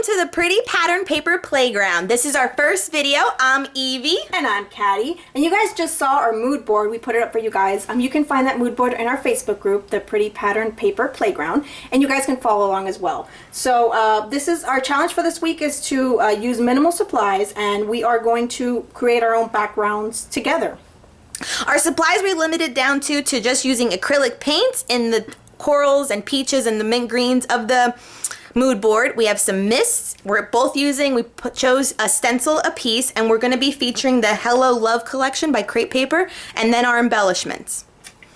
welcome to the Pretty Pattern Paper Playground. This is our first video. I'm Evie. And I'm Katty. And you guys just saw our mood board. We put it up for you guys. You can find that mood board in our Facebook group, the Pretty Pattern Paper Playground. And you guys can follow along as well. So this is our challenge for this week, is to use minimal supplies. And we are going to create our own backgrounds together. Our supplies we limited down to just using acrylic paints in the corals and peaches and the mint greens of the mood board. We have some mists we're both using. We chose a stencil a piece, and we're going to be featuring the Hello Love collection by Crepe Paper, and then our embellishments.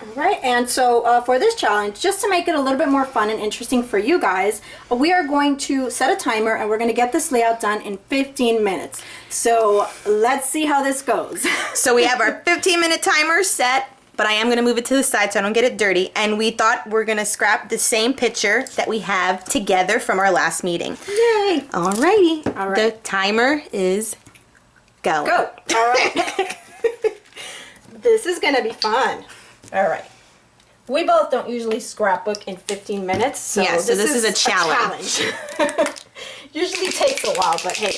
Alright, and so for this challenge, just to make it a little bit more fun and interesting for you guys, we are going to set a timer and we're going to get this layout done in 15 minutes. So let's see how this goes. So we have our 15-minute timer set, but I am going to move it to the side so I don't get it dirty. And we thought we're going to scrap the same picture that we have together from our last meeting. Yay! Alrighty. All right. The timer is going. Go! Alright. This is going to be fun. Alright. We both don't usually scrapbook in 15 minutes. So yeah, so this is a challenge. Usually takes a while, but hey,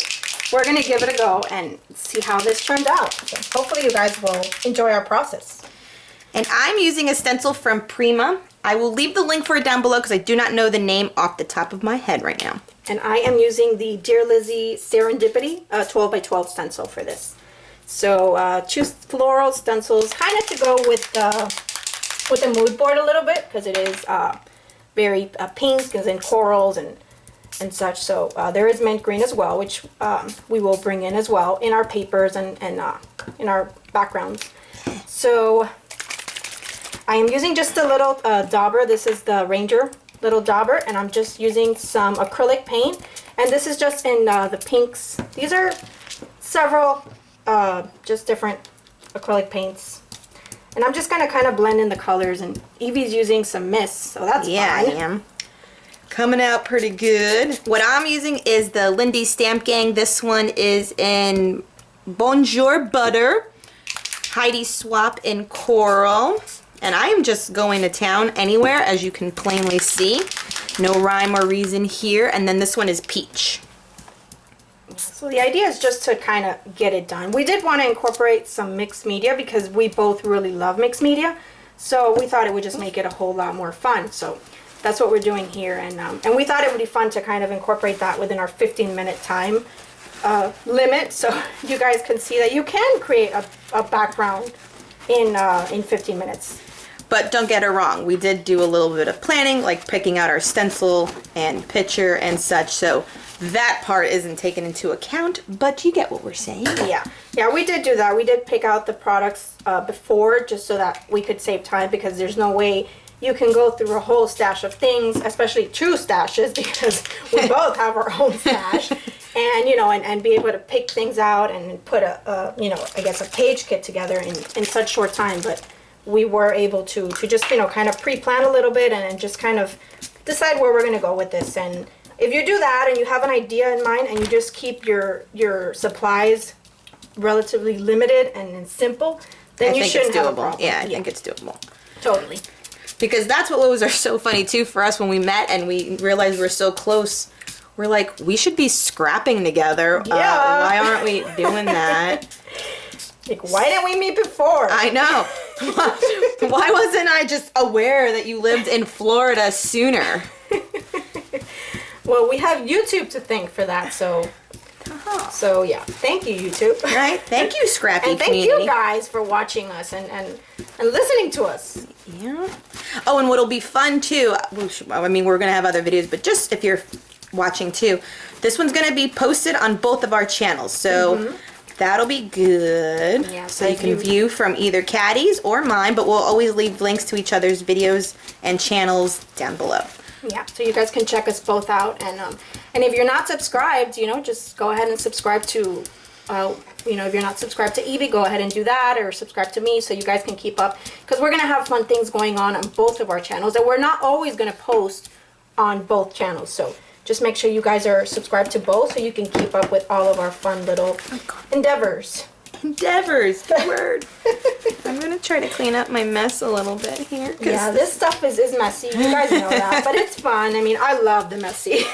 we're going to give it a go and see how this turns out. So hopefully you guys will enjoy our process. And I'm using a stencil from Prima. I will leave the link for it down below because I do not know the name off the top of my head right now. And I am using the Dear Lizzie Serendipity 12 by 12 stencil for this. So choose floral stencils, kind of to go with the mood board a little bit, because it is very pink and corals and such. So there is mint green as well, which we will bring in as well in our papers and in our backgrounds. So I am using just a little dauber. This is the Ranger little dauber, and I'm just using some acrylic paint. And this is just in the pinks. These are several just different acrylic paints. And I'm just going to kind of blend in the colors. And Evie's using some mists, so that's yeah, fine. I am. Coming out pretty good. What I'm using is the Lindy Stamp Gang. This one is in Bonjour Butter. Heidi Swap in Coral. And I am just going to town anywhere, as you can plainly see. No rhyme or reason here. And then this one is Peach. So the idea is just to kind of get it done. We did want to incorporate some mixed media because we both really love mixed media. So we thought it would just make it a whole lot more fun. So that's what we're doing here. And we thought it would be fun to kind of incorporate that within our 15-minute time limit. So you guys can see that you can create a background in 15 minutes. But don't get it wrong, we did do a little bit of planning, like picking out our stencil and picture and such, so that part isn't taken into account, but you get what we're saying. Yeah, we did do that. We did pick out the products before, just so that we could save time, because there's no way you can go through a whole stash of things, especially two stashes, because we both have our own stash. And, you know, and be able to pick things out and put you know, I guess a page kit together in such short time. But we were able to just, you know, kind of pre-plan a little bit and just kind of decide where we're going to go with this. And if you do that and you have an idea in mind and you just keep your supplies relatively limited and simple, then you shouldn't have a problem. Yeah, I think it's doable. Totally. Because that's what was so funny too for us when we met and we realized we're so close. We're like, we should be scrapping together. Yeah. Why aren't we doing that? Like, why didn't we meet before? I know. Why wasn't I just aware that you lived in Florida sooner? Well, we have YouTube to thank for that, so yeah. Thank you, YouTube. Right? Thank you, Scrappy and thank community. you guys for watching us and listening to us. Yeah. Oh, and what'll be fun too, I mean, we're going to have other videos, but just if you're watching too, this one's going to be posted on both of our channels, so that'll be good. Yeah, so you can view from either Katty's or mine, but we'll always leave links to each other's videos and channels down below. Yeah, so you guys can check us both out, and if you're not subscribed, you know, just go ahead and subscribe to you know, if you're not subscribed to Evie, go ahead and do that, or subscribe to me so you guys can keep up, because we're going to have fun things going on both of our channels, and we're not always going to post on both channels. So just make sure you guys are subscribed to both so you can keep up with all of our fun little endeavors. Endeavors, good word. I'm going to try to clean up my mess a little bit here. Yeah, this stuff is messy. You guys know that, but it's fun. I mean, I love the messy.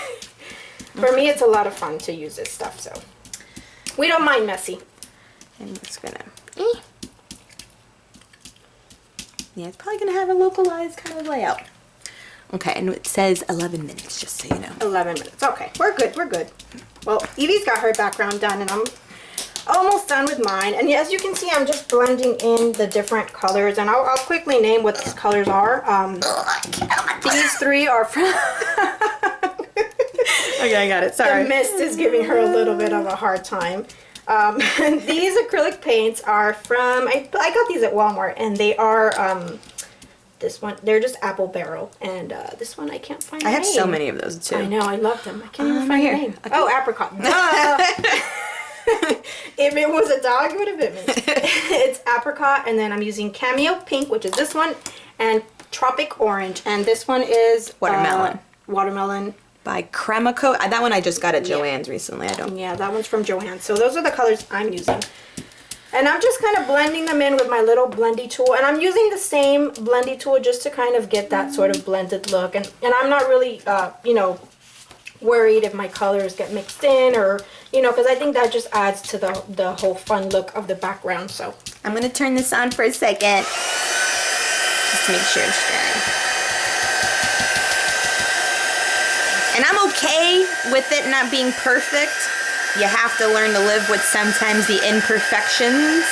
For me, it's a lot of fun to use this stuff, so we don't mind messy. I'm just gonna, yeah, it's probably gonna have a localized kind of layout. Okay, and it says 11 minutes, just so you know. 11 minutes. Okay, we're good. We're good. Well, Evie's got her background done, and I'm almost done with mine. And as you can see, I'm just blending in the different colors, and I'll quickly name what these colors are. These three are from... Okay, I got it. Sorry. The mist is giving her a little bit of a hard time. These acrylic paints are from... I got these at Walmart, and they are... this one, they're just apple barrel, and this one I can't find the name. I have so many of those too. I know, I love them. I can't even find the name. Okay. Oh, apricot. If it was a dog, it would have bit me. It's apricot, and then I'm using cameo pink, which is this one, and tropic orange, and this one is Watermelon. Watermelon. By Cremaco. That one I just got at Joann's recently. I don't. Yeah, that one's from Joann's. So those are the colors I'm using. And I'm just kind of blending them in with my little blendy tool. And I'm using the same blendy tool just to kind of get that sort of blended look. And I'm not really, you know, worried if my colors get mixed in or, you know, because I think that just adds to the whole fun look of the background. So I'm going to turn this on for a second. Just to make sure it's dry. And I'm okay with it not being perfect. You have to learn to live with sometimes the imperfections,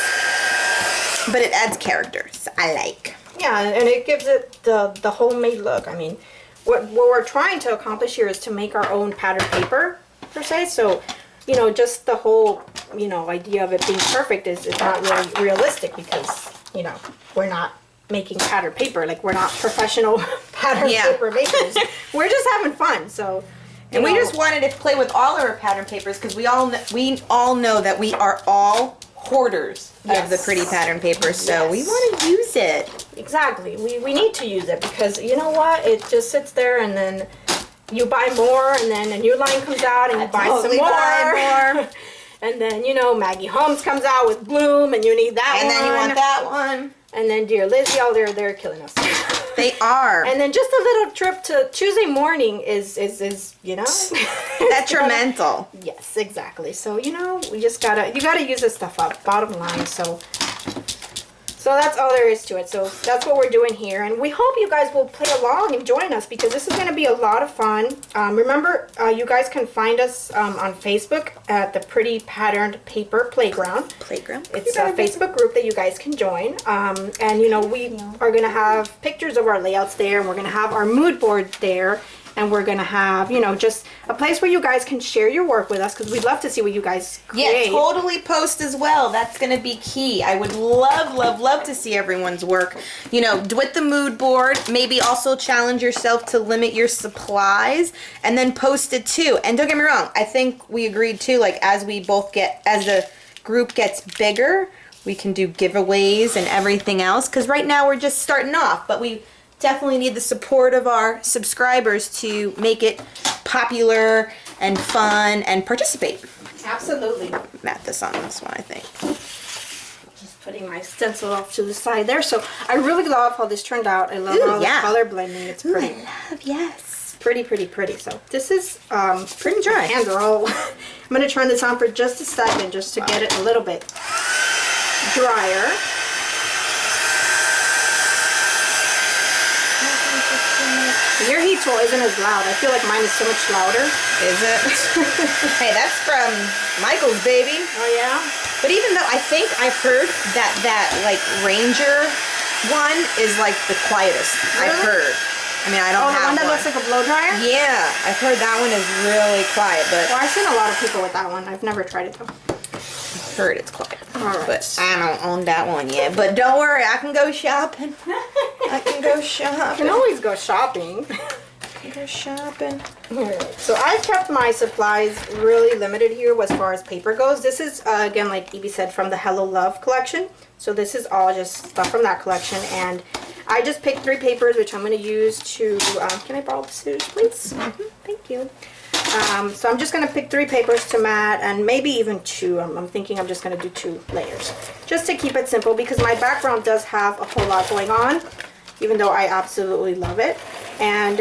but it adds character, so I like. Yeah, and it gives it the homemade look. I mean, what we're trying to accomplish here is to make our own pattern paper, per se. So, you know, just the whole, you know, idea of it being perfect is not really realistic because, you know, we're not making pattern paper. Like, we're not professional pattern paper makers. We're just having fun, so... And we just wanted to play with all our pattern papers because we all know that we are all hoarders of the pretty pattern paper, so we want to use it. Exactly. We need to use it because you know what? It just sits there and then you buy more and then a new line comes out and you buy some more. And then, you know, Maggie Holmes comes out with Bloom and you need that one. And then you want that one. And then Dear Lizzie, oh, they're killing us. They are. And then just a little trip to Tuesday morning is you know, detrimental. Yes, exactly. So, you know, you gotta use this stuff up, bottom line. So that's all there is to it. So that's what we're doing here. And we hope you guys will play along and join us because this is going to be a lot of fun. Remember, you guys can find us on Facebook at the Pretty Patterned Paper Playground. It's a Facebook group that you guys can join. And, you know, we are going to have pictures of our layouts there. And we're going to have our mood board there. And we're going to have, you know, just a place where you guys can share your work with us because we'd love to see what you guys create. Yeah, totally post as well. That's going to be key. I would love to see everyone's work. You know, with the mood board, maybe also challenge yourself to limit your supplies and then post it too. And don't get me wrong, I think we agreed too, like as the group gets bigger, we can do giveaways and everything else because right now we're just starting off, but we definitely need the support of our subscribers to make it popular and fun and participate. Absolutely. Mat this on this one, I think. Just putting my stencil off to the side there. So I really love how this turned out. I love all the color blending. It's pretty. Yes. Pretty. So this is pretty dry. Hands are all. I'm going to turn this on for just a second just to get it a little bit drier. Your heat tool isn't as loud. I feel like mine is so much louder. Is it? Hey, that's from Michael's baby. Oh yeah? But even though I think I've heard that like Ranger one is like the quietest. I've heard. I mean, I don't have the one that looks like a blow dryer? Yeah, I've heard that one is really quiet, but well, I've seen a lot of people with that one. I've never tried it though. I've heard it's quiet. Alright. But I don't own that one yet. But don't worry, I can go shopping. I can go shopping. You can always go shopping. Alright, so I've kept my supplies really limited here as far as paper goes. This is, again, like Evie said, from the Hello Love collection. So this is all just stuff from that collection. And I just picked 3 papers, which I'm going to use to... can I borrow the scissors, please? Thank you. So I'm just going to pick 3 papers to mat and maybe even 2. I'm thinking I'm just going to do 2 layers. Just to keep it simple because my background does have a whole lot going on. Even though I absolutely love it. And,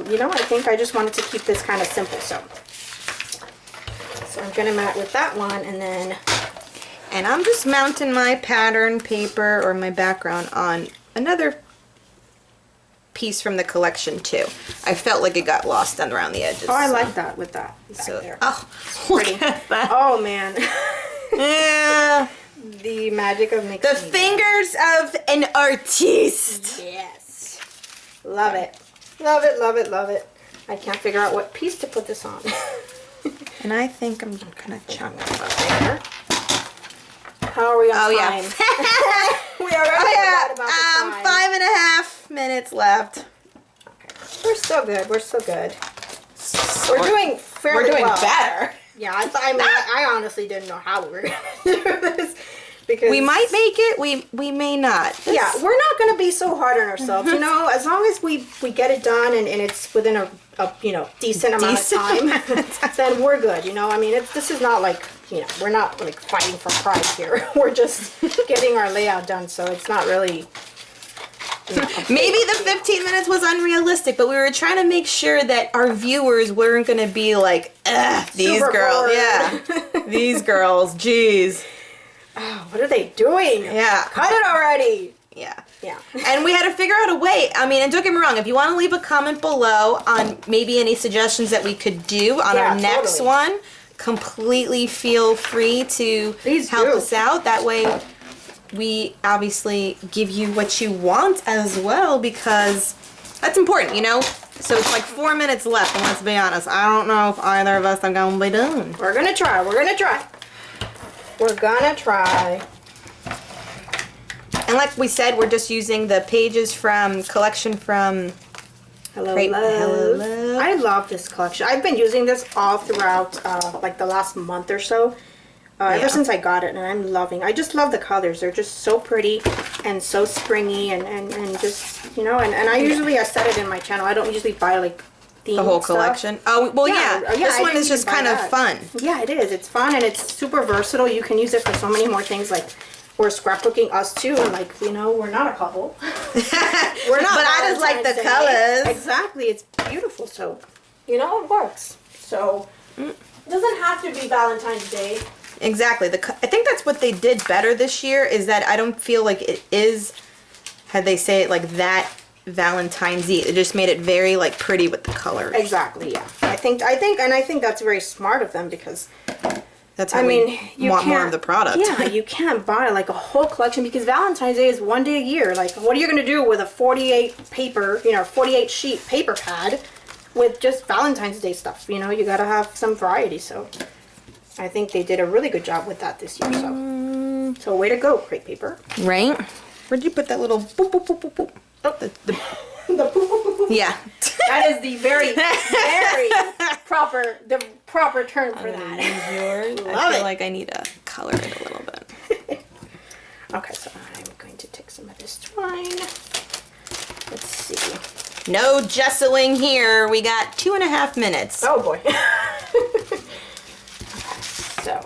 you know, I think I just wanted to keep this kind of simple. So So I'm gonna mat with that one, and then And I'm just mounting my pattern paper or my background on another piece from the collection too. I felt like it got lost around the edges. oh, I like that with that back So, there. oh, Pretty. look at that. Oh man, Yeah. the magic of mixing. The fingers of an artiste. Yes, love it, love it, love it, love it. I can't figure out what piece to put this on. And I think I'm gonna chop it up. There. How are we on Oh, yeah. time? We already forgot about the time. 5.5 minutes left. Okay. We're still good. We're still good. We're doing fairly We're doing well. better. Yeah, I honestly didn't know how we were going to do this. Because We might make it, we may not. yeah, we're not going to be so hard on ourselves. You know, as long as we get it done and it's within a decent amount of time, then we're good. You know, I mean, this is not like, you know, we're not like fighting for pride here. We're just getting our layout done, so it's not really. Maybe the 15 minutes was unrealistic, but we were trying to make sure that our viewers weren't going to be like, ugh, these Super girls. bored. Yeah. These girls, jeez. Oh, what are they doing? Yeah. Cut it already. Yeah. Yeah. And we had to figure out a way. I mean, and don't get me wrong, if you want to leave a comment below on maybe any suggestions that we could do on Yeah, our next totally. one, completely feel free to Please help do. us out. That way we obviously give you what you want as well, because that's important, you know? So it's like 4 minutes left, and let's be honest, I don't know if either of us are going to be done. We're gonna try. We're gonna try. We're gonna try. And like we said, we're just using the pages from collection from Hello, Great. love. Hello, love. I love this collection. I've been using this all throughout, like the last month or so. Yeah. Ever since I got it, and I'm loving. I just love the colors. They're just so pretty and so springy, and just, you know. And I said it in my channel. I don't usually buy like themed the whole stuff. collection. Oh, well, yeah. Yeah, This I one didn't is just even buy kind of that. fun. Yeah, it is. It's fun and it's super versatile. You can use it for so many more things. Like we're scrapbooking us too, and like, you know, we're not a couple. We're not. But I just like the Valentine's Day. colors. Exactly, it's beautiful. So, you know, it works. So, it doesn't have to be Valentine's Day. Exactly. I think that's what they did better this year, is that I don't feel like it is, how they say it, like that Valentine's-y. It just made it very like pretty with the colors. Exactly. Yeah. I think that's very smart of them, because That's how I mean, we you want more can't- of the product. Yeah, you can't buy like a whole collection, because Valentine's Day is one day a year. Like, what are you gonna do with a 48 paper, 48 sheet paper pad with just Valentine's Day stuff? You know, you gotta have some variety. So, I think they did a really good job with that this year. So way to go, Crate Paper. Right? Where'd you put that little boop, boop, boop, boop, boop? Oh. The The poop, poop, poop, poop. yeah. That is the very, very proper term for that. Yours. I Love feel it. like I need to color it a little bit. Okay, so I'm going to take some of this twine. Let's see. No jesseling here. We got 2.5 minutes. Oh boy. Okay, so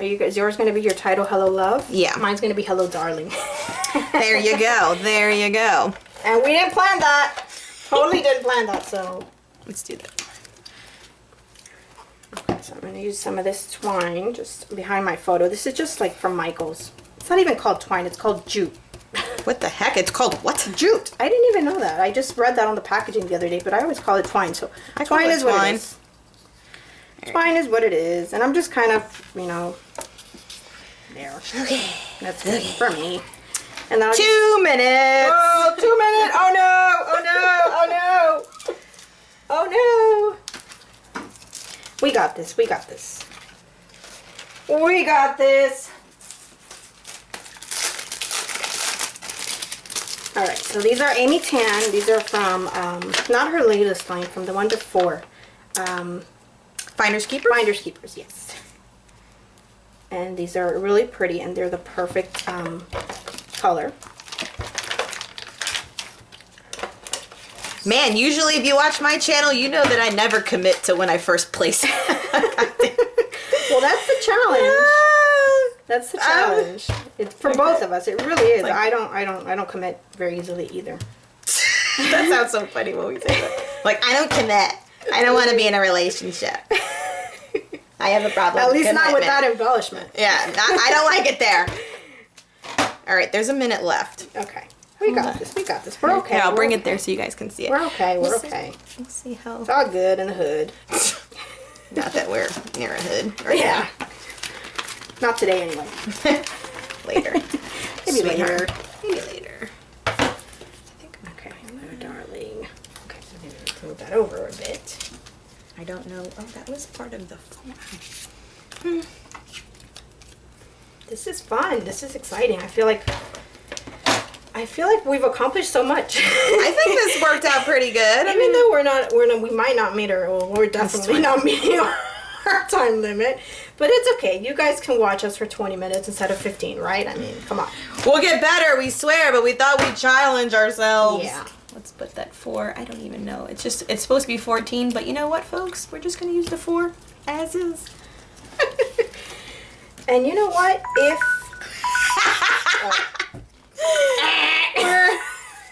is yours going to be your title, Hello Love? Yeah. Mine's going to be Hello Darling. There you go. There you go. And we didn't plan that. Totally didn't plan that, so. Let's do that. Okay, so I'm going to use some of this twine just behind my photo. This is just like from Michael's. It's not even called twine, it's called jute. What the heck? It's called what? Jute. I didn't even know that. I just read that on the packaging the other day, but I always call it twine. So I call twine it is what twine. it is. Twine is what it is. And I'm just kind of, there. Okay. That's good for me. And now 2 minutes. Oh, 2 minutes. Oh no. Oh no. Oh no. Oh no. We got this. We got this. We got this. All right. So these are Amy Tan. These are from, not her latest line, from the one before. Finders keepers? Finders Keepers, yes. And these are really pretty, and they're the perfect color. Man, usually if you watch my channel, you know that I never commit to when I first place. Well, that's the challenge. That's the challenge. It's for both of us. It really is. Like- I don't commit very easily either. That sounds so funny when we say that. Like, I don't commit. I don't want to be in a relationship. I have a problem. At least with not with commitment. that embellishment. Yeah, I don't like it there. All right, there's a minute left. Okay. We got this. We got this. We're okay. Here, I'll bring We're it there so you guys can see it. We're okay. We're We'll see- okay. We'll see how. It's all good in the hood. Not that we're near a hood. Right Yeah. Not today, anyway. now. Later. Maybe Sweetheart. later. Maybe later. Okay, my darling. Okay, so maybe we can move that over a bit. I don't know. Oh, that was part of the form. This is fun. This is exciting. I feel like we've accomplished so much. I think this worked out pretty good. I Even mean, though we might not meet we're definitely not meeting our time limit. But it's okay. You guys can watch us for 20 minutes instead of 15, right? I mean, come on. we'll get better, we swear, but we thought we'd challenge ourselves. Yeah. Let's put that 4. I don't even know. It's supposed to be 14, but you know what, folks? We're just going to use the 4 as is. And you know what? If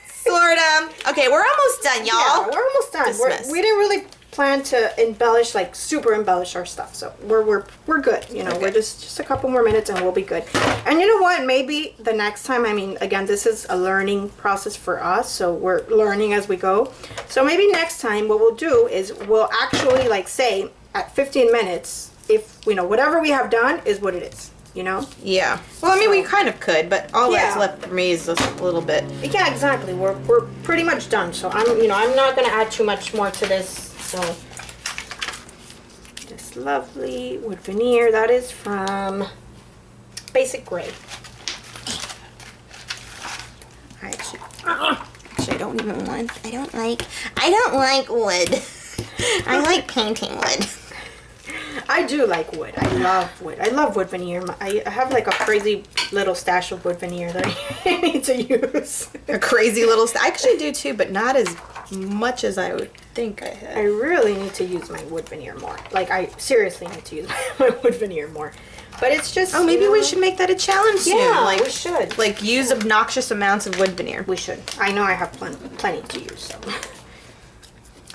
Sort of. Okay, we're almost done, y'all. yeah, we're almost done. Dismissed. We didn't really plan to embellish, like super embellish our stuff, so we're good. You know, Okay. we're just a couple more minutes and we'll be good. And you know what? Maybe the next time. I mean, again, this is a learning process for us, so we're learning as we go. So maybe next time, what we'll do is we'll actually like say at 15 minutes, if whatever we have done is what it is. You know? Yeah. Well, I mean, we kind of could, but all that's Yeah. left for me is just a little bit. Yeah, exactly. We're pretty much done. So I'm not gonna add too much more to this. So this lovely wood veneer that is from Basic Gray. Actually, I don't even want. I don't like wood. I like painting wood. I do like wood. I love wood. I love wood veneer. I have like a crazy little stash of wood veneer that I need to use. A crazy little. I actually do too, but not as much as I would think I I had. really need to use my wood veneer more. Like I seriously need to use my wood veneer more. But it's just. Oh, maybe we should make that a challenge soon. Yeah, like, we should. Like use obnoxious amounts of wood veneer. We should. I know I have plenty to use. So.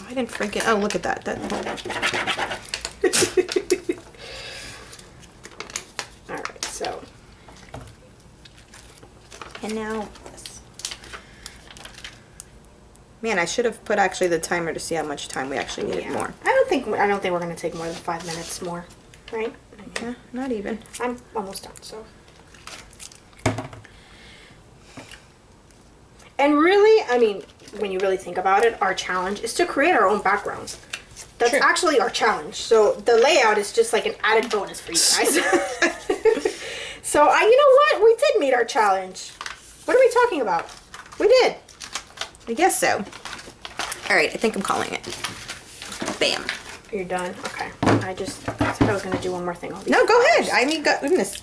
I didn't freaking. Oh, look at that. All right. So. And now this. Man, I should have put actually the timer to see how much time we actually needed more. I don't think we're gonna take more than 5 minutes more, right? Yeah, not even. I'm almost done. So. And really, I mean, when you really think about it, our challenge is to create our own backgrounds. That's True. actually our challenge. So the layout is just like an added bonus for you guys. So you know what? We did meet our challenge. What are we talking about? We did. I guess so. All right, I think I'm calling it. Bam. You're done. Okay. I said I was gonna do one more thing. No, go ahead. I mean, goodness.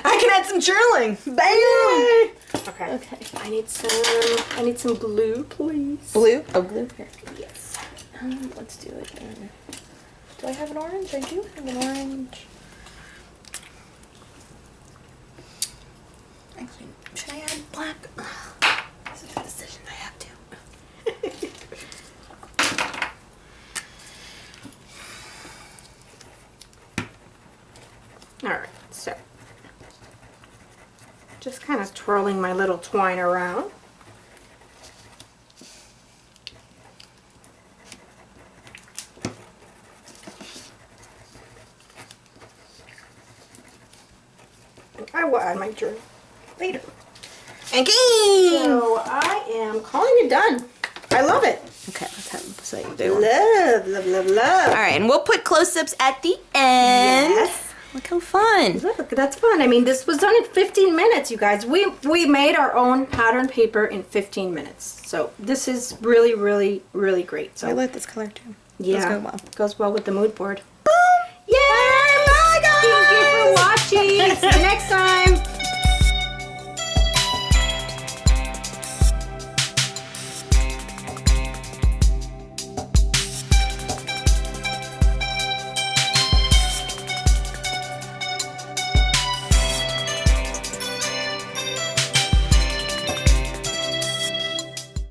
I can add some journaling. Bam. Okay. Okay. I need some glue, please. Blue. Oh, glue. Here. Yes. Let's do it. Do I have an orange? I do have an orange. Actually, should I add black? This is a decision I have to. All right. So, just kind of twirling my little twine around. I will add my journal later. And So I am calling it done. I love it. okay, let's have so you do. Love, love, love, love. All right, and we'll put close-ups at the end. Yes. Look how fun. Look, that's fun. I mean, this was done in 15 minutes, you guys. We made our own pattern paper in 15 minutes. So this is really, really, really great. So I like this color too. yeah, Those go well. goes well with the mood board. Boom. Yay! Bye, guys. Thank you for watching. See you next time.